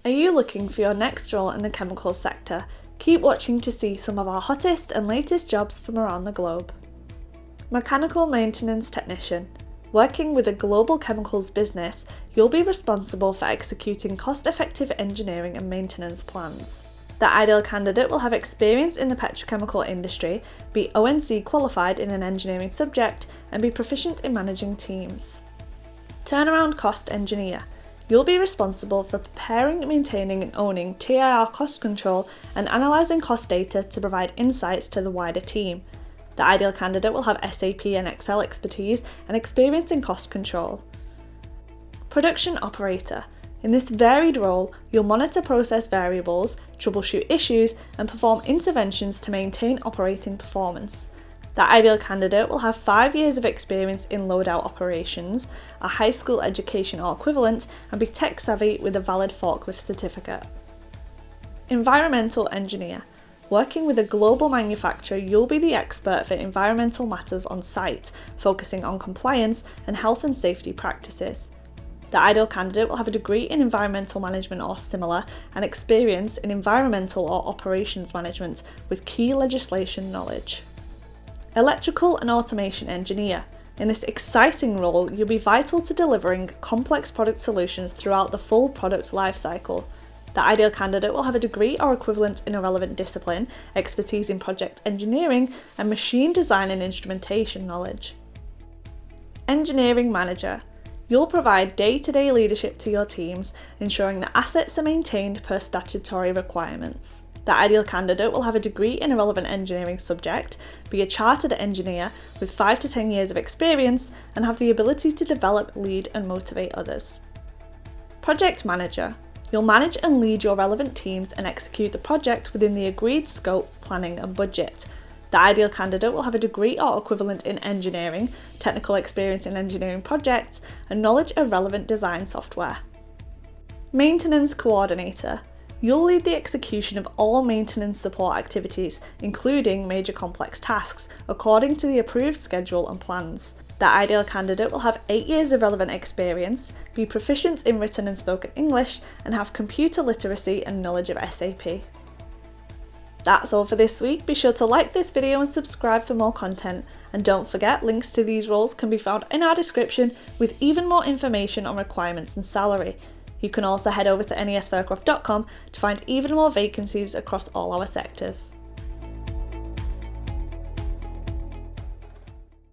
Are you looking for your next role in the chemicals sector? Keep watching to see some of our hottest and latest jobs from around the globe. Mechanical Maintenance Technician. Working with a global chemicals business, you'll be responsible for executing cost-effective engineering and maintenance plans. The ideal candidate will have experience in the petrochemical industry, be ONC qualified in an engineering subject, and be proficient in managing teams. Turnaround Cost Engineer. You'll be responsible for preparing, maintaining and owning TIR cost control and analysing cost data to provide insights to the wider team. The ideal candidate will have SAP and Excel expertise and experience in cost control. Production Operator. In this varied role, you'll monitor process variables, troubleshoot issues, and perform interventions to maintain operating performance. The ideal candidate will have 5 years of experience in loadout operations, a high school education or equivalent, and be tech savvy with a valid forklift certificate. Environmental Engineer. Working with a global manufacturer, you'll be the expert for environmental matters on site, focusing on compliance and health and safety practices. The ideal candidate will have a degree in environmental management or similar and experience in environmental or operations management with key legislation knowledge. Electrical and Automation Engineer. In this exciting role, you'll be vital to delivering complex product solutions throughout the full product lifecycle. The ideal candidate will have a degree or equivalent in a relevant discipline, expertise in project engineering, and machine design and instrumentation knowledge. Engineering Manager. You'll provide day-to-day leadership to your teams, ensuring that assets are maintained per statutory requirements. The ideal candidate will have a degree in a relevant engineering subject, be a chartered engineer with 5 to 10 years of experience, and have the ability to develop, lead, and motivate others. Project Manager. You'll manage and lead your relevant teams and execute the project within the agreed scope, planning, and budget. The ideal candidate will have a degree or equivalent in engineering, technical experience in engineering projects, and knowledge of relevant design software. Maintenance Coordinator. You'll lead the execution of all maintenance support activities, including major complex tasks, according to the approved schedule and plans. The ideal candidate will have 8 years of relevant experience, be proficient in written and spoken English, and have computer literacy and knowledge of SAP. That's all for this week. Be sure to like this video and subscribe for more content. And don't forget, links to these roles can be found in our description with even more information on requirements and salary. You can also head over to nesfircroft.com to find even more vacancies across all our sectors.